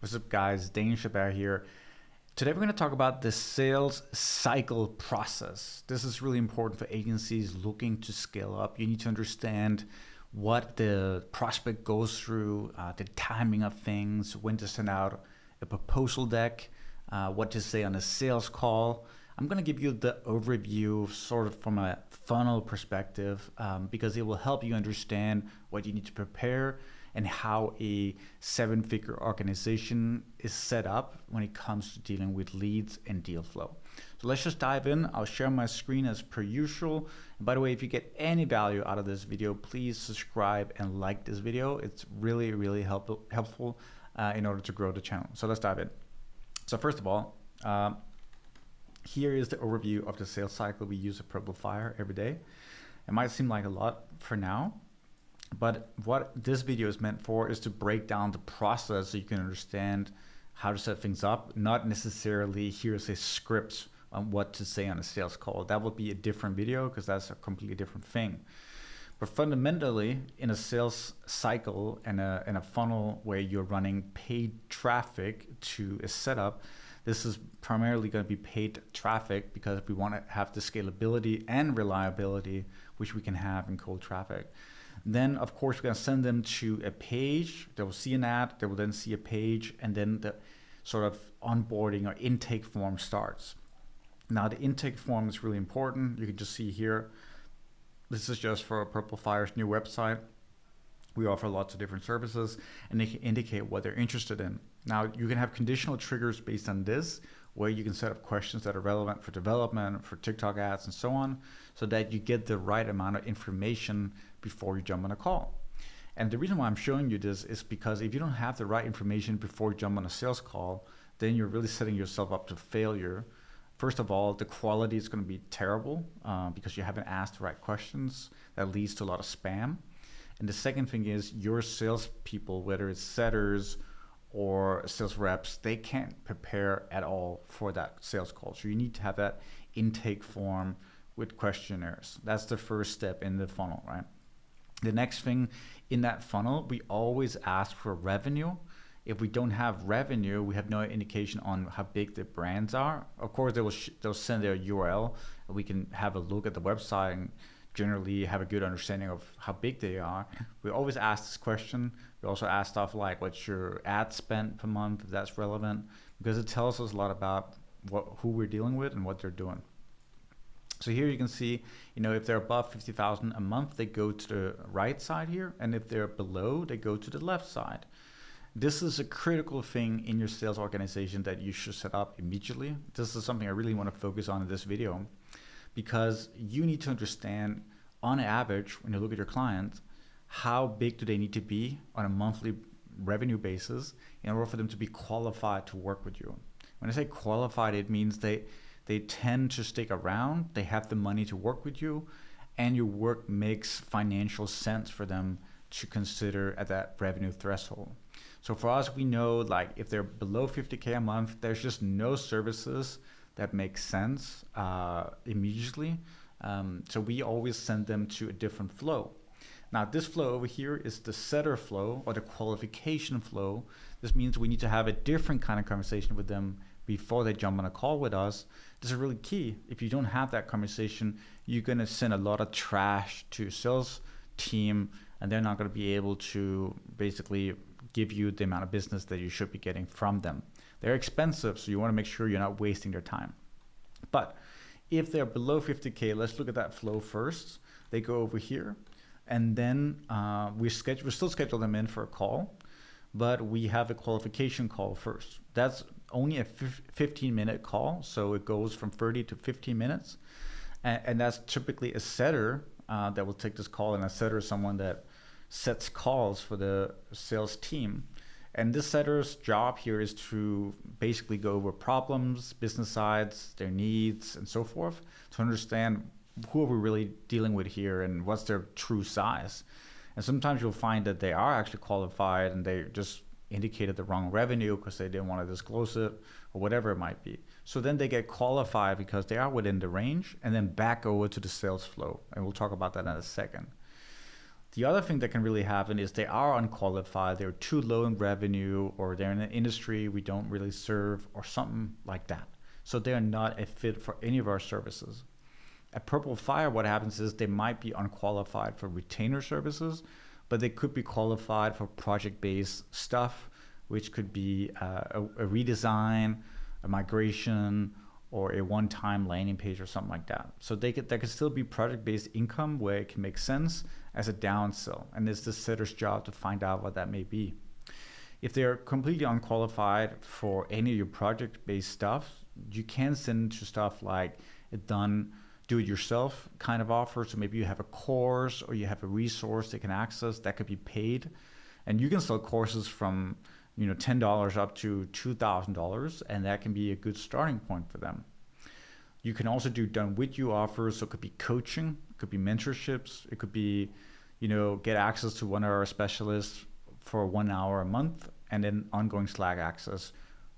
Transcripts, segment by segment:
What's up guys, Dane Chabert here. Today we're going to talk about the sales cycle process. This is really important for agencies looking to scale up. You need to understand what the prospect goes through, the timing of things, when to send out a proposal deck, what to say on a sales call. I'm going to give you the overview sort of from a funnel perspective because it will help you understand what you need to prepare and how a seven-figure organization is set up when it comes to dealing with leads and deal flow. So let's just dive in. I'll share my screen as per usual. And by the way, if you get any value out of this video, please subscribe and like this video. It's really, really helpful in order to grow the channel. So let's dive in. So first of all, here is the overview of the sales cycle we use at Purple every day. It might seem like a lot for now, but what this video is meant for is to break down the process so you can understand how to set things up, not necessarily here's a script on what to say on a sales call. That would be a different video because that's a completely different thing. But fundamentally, in a sales cycle and in a funnel where you're running paid traffic to a setup, this is primarily going to be paid traffic because we want to have the scalability and reliability which we can have in cold traffic. Then, of course, we're going to send them to a page. They will see an ad. They will then see a page, and then the sort of onboarding or intake form starts. Now, the intake form is really important. You can just see here. This is just for Purple Fire's new website. We offer lots of different services, and they can indicate what they're interested in. Now, you can have conditional triggers based on this, where you can set up questions that are relevant for development, for TikTok ads, and so on, so that you get the right amount of information before you jump on a call. And the reason why I'm showing you this is because if you don't have the right information before you jump on a sales call, then you're really setting yourself up to failure. First of all, the quality is going to be terrible because you haven't asked the right questions. That leads to a lot of spam. And the second thing is your salespeople, whether it's setters or sales reps, they can't prepare at all for that sales call. So you need to have that intake form with questionnaires. That's the first step in the funnel, right? The next thing in that funnel, we always ask for revenue. If we don't have revenue, we have no indication on how big the brands are. Of course, they'll send their URL, and we can have a look at the website and generally have a good understanding of how big they are. We always ask this question. We also ask stuff like, what's your ad spend per month, if that's relevant, because it tells us a lot about who we're dealing with and what they're doing. So here you can see, if they're above 50,000 a month, they go to the right side here. And if they're below, they go to the left side. This is a critical thing in your sales organization that you should set up immediately. This is something I really want to focus on in this video, because you need to understand on average, when you look at your clients, how big do they need to be on a monthly revenue basis in order for them to be qualified to work with you. When I say qualified, it means they tend to stick around, they have the money to work with you, and your work makes financial sense for them to consider at that revenue threshold. So for us, we know like if they're below 50K a month, there's just no services that make sense immediately. So we always send them to a different flow. Now this flow over here is the setter flow or the qualification flow. This means we need to have a different kind of conversation with them before they jump on a call with us. This is really key. If you don't have that conversation, you're going to send a lot of trash to your sales team, and they're not going to be able to basically give you the amount of business that you should be getting from them. They're expensive, so you want to make sure you're not wasting their time. But if they're below 50K, let's look at that flow first. They go over here, and then we still schedule them in for a call, but we have a qualification call first. That's only a 15-minute call, so it goes from 30 to 15 minutes. And that's typically a setter that will take this call, and a setter is someone that sets calls for the sales team. And this setter's job here is to basically go over problems, business sides, their needs, and so forth, to understand who are we really dealing with here and what's their true size. And sometimes you'll find that they are actually qualified and they just indicated the wrong revenue because they didn't want to disclose it or whatever it might be. So then they get qualified because they are within the range and then back over to the sales flow. And we'll talk about that in a second. The other thing that can really happen is they are unqualified, they're too low in revenue, or they're in an industry we don't really serve, or something like that. So they're not a fit for any of our services. At Purple Fire, what happens is they might be unqualified for retainer services, but they could be qualified for project-based stuff, which could be a redesign, a migration, or a one-time landing page or something like that. So there could still be project-based income where it can make sense as a downsell, and it's the setter's job to find out what that may be. If they're completely unqualified for any of your project-based stuff, you can send to stuff like a do-it-yourself kind of offer. So maybe you have a course or you have a resource they can access that could be paid, and you can sell courses from $10 up to $2,000, and that can be a good starting point for them. You can also do done with you offers, so it could be coaching, it could be mentorships, it could be, get access to one of our specialists for 1 hour a month, and then ongoing Slack access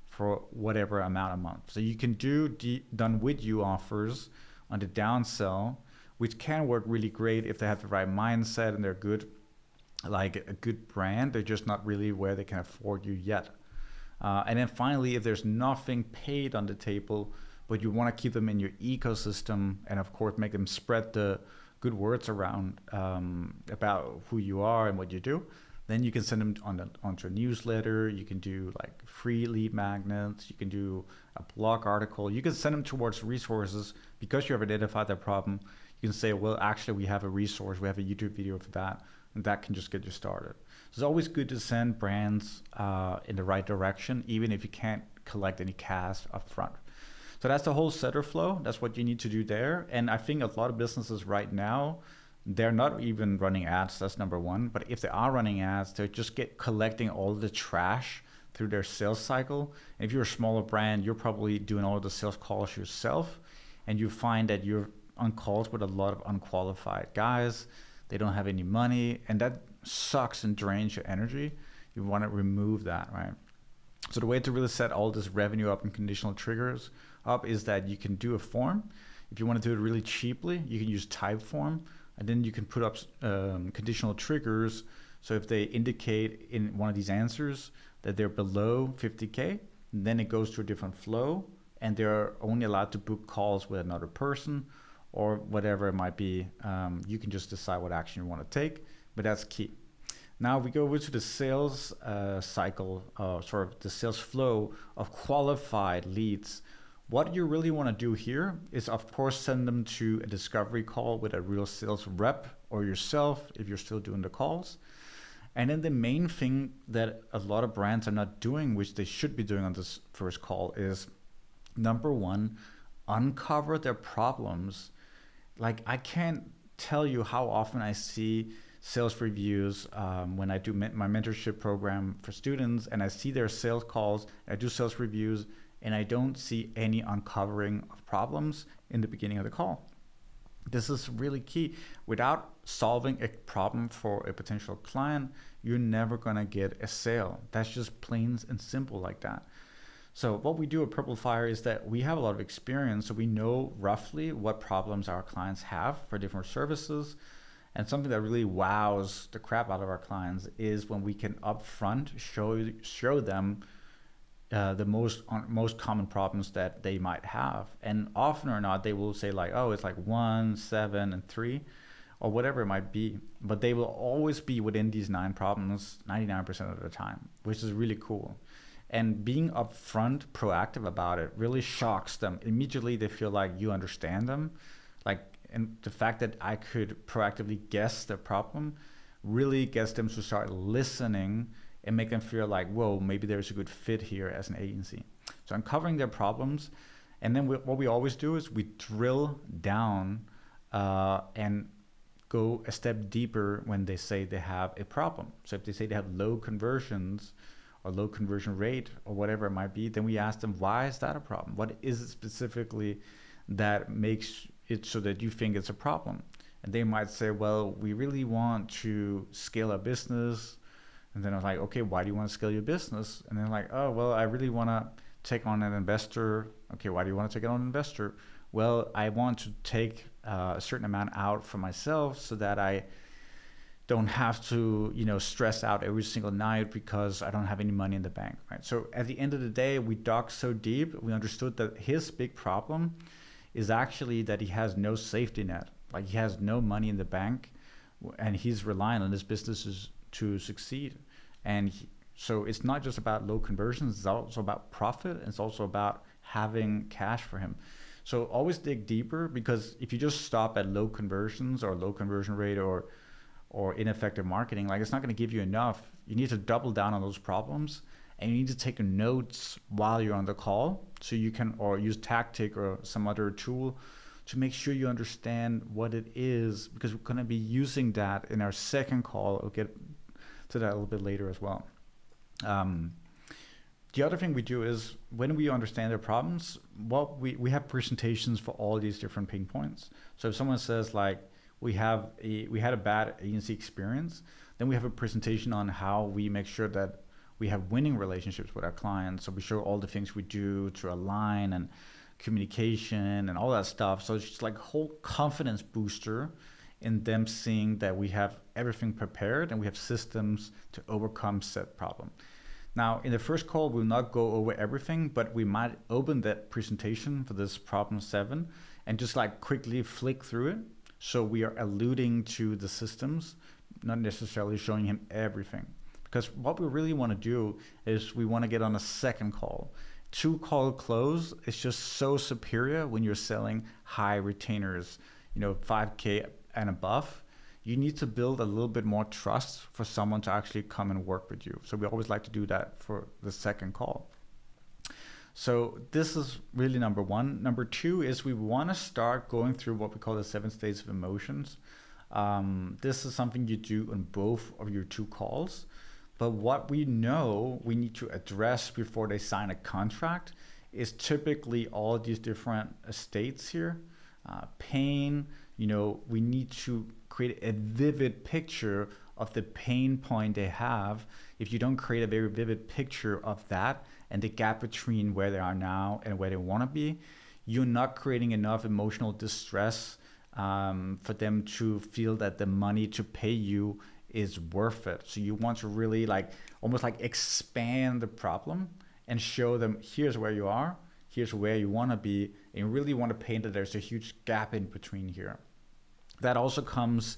for whatever amount a month. So you can do done with you offers on the downsell, which can work really great if they have the right mindset and they're good, like a good brand. They're just not really where they can afford you yet. And then finally, if there's nothing paid on the table, but you want to keep them in your ecosystem, and of course make them spread the good words around about who you are and what you do, then you can send them onto a newsletter. You can do like free lead magnets. You can do a blog article. You can send them towards resources because you have identified their problem. You can say, well, actually, we have a resource. We have a YouTube video for that. And that can just get you started. So it's always good to send brands in the right direction, even if you can't collect any cash up front. So that's the whole setter flow. That's what you need to do there. And I think a lot of businesses right now, they're not even running ads. That's number one. But if they are running ads, they're just collecting all the trash through their sales cycle. And if you're a smaller brand, you're probably doing all of the sales calls yourself. And you find that you're on calls with a lot of unqualified guys. They don't have any money, and that sucks and drains your energy. You want to remove that, right? So the way to really set all this revenue up and conditional triggers up is that you can do a form. If you want to do it really cheaply, you can use Typeform, and then you can put up conditional triggers. So if they indicate in one of these answers that they're below 50K, then it goes to a different flow, and they're only allowed to book calls with another person, or whatever it might be. You can just decide what action you want to take, but that's key. Now we go over to the sales cycle, sort of the sales flow of qualified leads. What you really want to do here is, of course, send them to a discovery call with a real sales rep or yourself if you're still doing the calls. And then the main thing that a lot of brands are not doing, which they should be doing on this first call, is number one, uncover their problems. Like, I can't tell you how often I see sales reviews when I do my mentorship program for students, and I see their sales calls, I do sales reviews, and I don't see any uncovering of problems in the beginning of the call. This is really key. Without solving a problem for a potential client, you're never gonna get a sale. That's just plain and simple like that. So what we do at Purple Fire is that we have a lot of experience, so we know roughly what problems our clients have for different services. And something that really wows the crap out of our clients is when we can upfront show them the most common problems that they might have. And often or not, they will say like, oh, it's like 1, 7, and 3, or whatever it might be. But they will always be within these 9 problems 99% of the time, which is really cool. And being upfront, proactive about it really shocks them. Immediately they feel like you understand them. And the fact that I could proactively guess the problem really gets them to start listening and make them feel like, whoa, maybe there's a good fit here as an agency. So uncovering their problems. And then what we always do is we drill down and go a step deeper when they say they have a problem. So if they say they have low conversions or low conversion rate or whatever it might be, then we ask them, why is that a problem? What is it specifically that makes it so that you think it's a problem? And they might say, well, we really want to scale our business. And then I was like, okay, why do you want to scale your business? And they're like, oh, well, I really want to take on an investor. Okay, why do you want to take on an investor? Well, I want to take a certain amount out for myself so that I don't have to, stress out every single night because I don't have any money in the bank, right? So at the end of the day, we dug so deep, we understood that his big problem is actually that he has no safety net. Like he has no money in the bank, and he's relying on his businesses to succeed. And so it's not just about low conversions, it's also about profit, and it's also about having cash for him. So always dig deeper, because if you just stop at low conversions or low conversion rate or ineffective marketing, like it's not going to give you enough. You need to double down on those problems, and you need to take notes while you're on the call, so you can, or use Tactic or some other tool to make sure you understand what it is, because we're going to be using that in our second call. I'll get to that a little bit later as well. The other thing we do is, when we understand their problems, we have presentations for all these different pain points. So if someone says like, we had a bad agency experience, then we have a presentation on how we make sure that we have winning relationships with our clients. So we show all the things we do to align and communication and all that stuff. So it's just like a whole confidence booster in them seeing that we have everything prepared and we have systems to overcome said problem. Now, in the first call, we'll not go over everything, but we might open that presentation for this problem 7 and just like quickly flick through it. So we are alluding to the systems, not necessarily showing him everything. Because what we really want to do is we want to get on a second call. 2-call close is just so superior when you're selling high retainers, $5K and above. You need to build a little bit more trust for someone to actually come and work with you. So we always like to do that for the second call. So this is really number 1. Number 2 is we want to start going through what we call the 7 states of emotions. This is something you do on both of your 2 calls. But what we know we need to address before they sign a contract is typically all these different states here. Pain, we need to create a vivid picture of the pain point they have. If you don't create a very vivid picture of that and the gap between where they are now and where they want to be, you're not creating enough emotional distress for them to feel that the money to pay you is worth it. So you want to really almost expand the problem and show them, here's where you are, here's where you want to be, and you really want to paint that there's a huge gap in between here. That also comes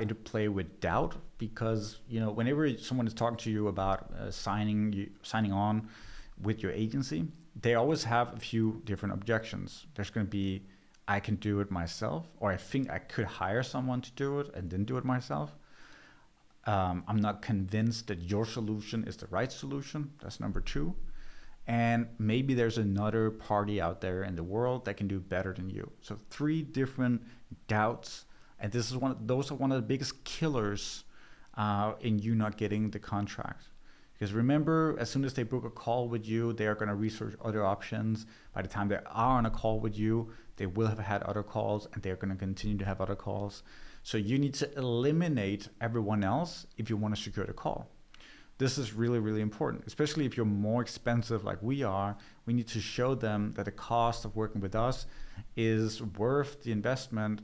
into play with doubt, because whenever someone is talking to you about signing on with your agency, they always have a few different objections. There's going to be, I can do it myself, or I think I could hire someone to do it and then do it myself. I'm not convinced that your solution is the right solution. That's number 2. And maybe there's another party out there in the world that can do better than you. So 3 different doubts. And those are one of the biggest killers in you not getting the contract. Because remember, as soon as they book a call with you, they are going to research other options. By the time they are on a call with you, they will have had other calls, and they're going to continue to have other calls. So you need to eliminate everyone else if you want to secure the call. This is really, really important, especially if you're more expensive like we are. We need to show them that the cost of working with us is worth the investment,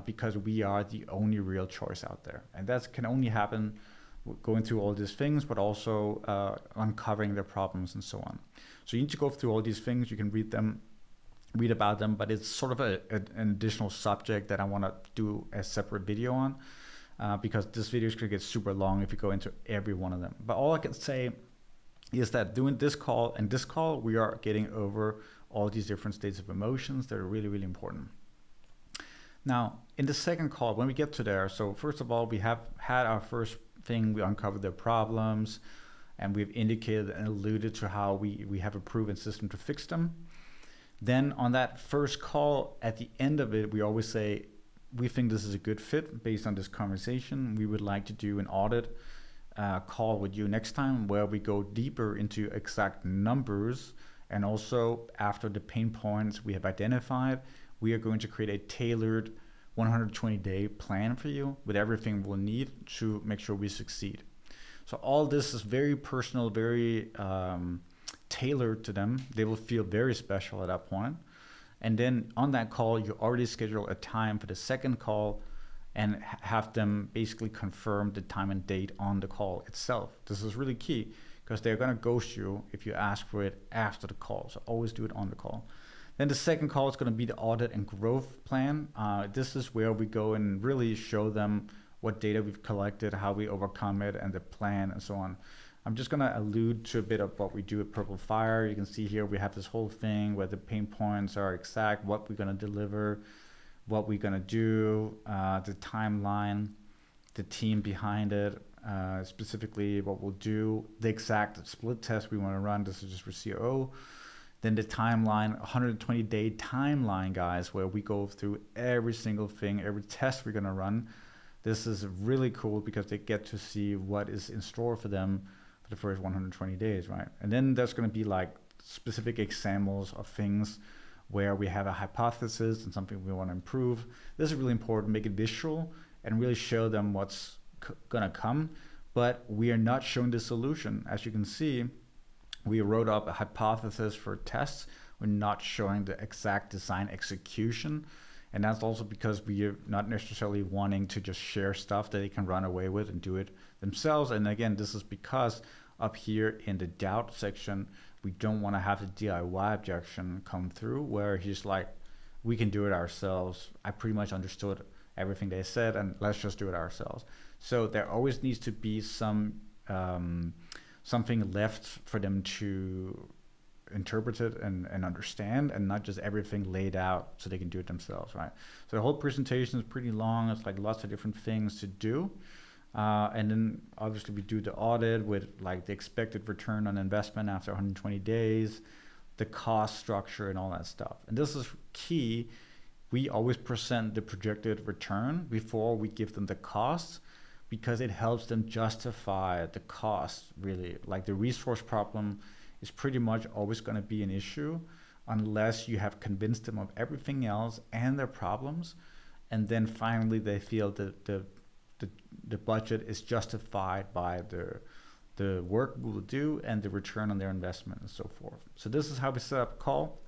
because we are the only real choice out there. And that can only happen going through all these things, but also uncovering their problems and so on. So you need to go through all these things. You can read about them, but it's sort of an additional subject that I want to do a separate video on, because this video is going to get super long if you go into every one of them. But all I can say is that doing this call and this call, we are getting over all these different states of emotions that are really, really important. Now, in the second call, when we get to there, so first of all, we have had our first thing, we uncovered their problems, and we've indicated and alluded to how we have a proven system to fix them. Then on that first call, at the end of it, we always say, we think this is a good fit based on this conversation. We would like to do an audit call with you next time, where we go deeper into exact numbers, and also after the pain points we have identified, we are going to create a tailored 120-day plan for you with everything we'll need to make sure we succeed. So all this is very personal, very tailored to them. They will feel very special at that point. And then on that call, you already schedule a time for the second call, and have them basically confirm the time and date on the call itself. This is really key because they're going to ghost you if you ask for it after the call. So always do it on the call. Then the second call is going to be the audit and growth plan. This is where we go and really show them what data we've collected, how we overcome it, and the plan and so on. I'm just going to allude to a bit of what we do at Purple Fire. You can see here we have this whole thing where the pain points are exact, what we're going to deliver, what we're going to do, the timeline, the team behind it, specifically what we'll do, the exact split test we want to run. This is just for COO. Then the timeline, 120-day timeline, guys, where we go through every single thing, every test we're going to run. This is really cool because they get to see what is in store for them for the first 120 days, right? And then there's going to be like specific examples of things where we have a hypothesis and something we want to improve. This is really important, make it visual and really show them what's going to come. But we are not showing the solution. As you can see, we wrote up a hypothesis for tests. We're not showing the exact design execution. And that's also because we are not necessarily wanting to just share stuff that they can run away with and do it themselves. And again, this is because up here in the doubt section, we don't want to have the DIY objection come through where he's like, we can do it ourselves. I pretty much understood everything they said and let's just do it ourselves. So there always needs to be some something left for them to interpret it and understand, and not just everything laid out so they can do it themselves, right? So the whole presentation is pretty long. It's like lots of different things to do. And then obviously we do the audit with like the expected return on investment after 120 days, the cost structure and all that stuff. And this is key. We always present the projected return before we give them the cost because it helps them justify the cost, really. Like the resource problem is pretty much always going to be an issue unless you have convinced them of everything else and their problems. And then finally they feel that the budget is justified by the work we will do and the return on their investment and so forth. So this is how we set up a call.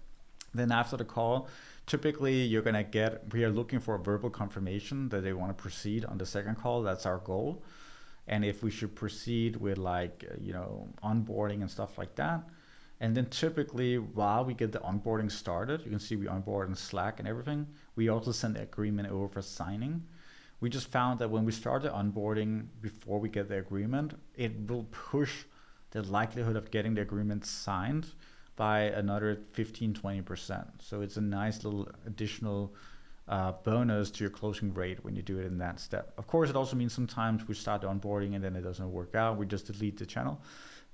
Then after the call, typically you're going to get, we are looking for a verbal confirmation that they want to proceed on the second call. That's our goal. And if we should proceed with like, onboarding and stuff like that. And then typically while we get the onboarding started, you can see we onboard in Slack and everything. We also send the agreement over for signing. We just found that when we start the onboarding before we get the agreement, it will push the likelihood of getting the agreement signed by another 15-20%. So it's a nice little additional bonus to your closing rate when you do it in that step. Of course, it also means sometimes we start the onboarding and then it doesn't work out. We just delete the channel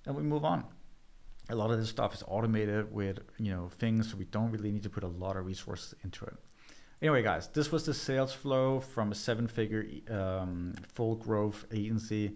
and we move on. A lot of this stuff is automated with things, so we don't really need to put a lot of resources into it. Anyway, guys, this was the sales flow from a 7-figure full growth agency.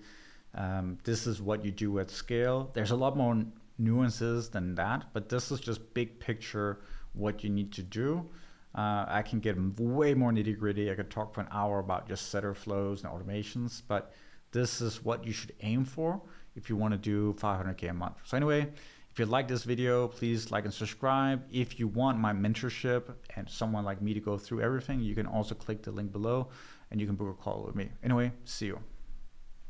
This is what you do at scale. There's a lot more nuances than that, but this is just big picture what you need to do. I can get way more nitty gritty. I could talk for an hour about just setter flows and automations, but this is what you should aim for if you want to do 500K a month. So anyway, if you like this video, please like and subscribe. If you want my mentorship and someone like me to go through everything, you can also click the link below and you can book a call with me. Anyway, see you.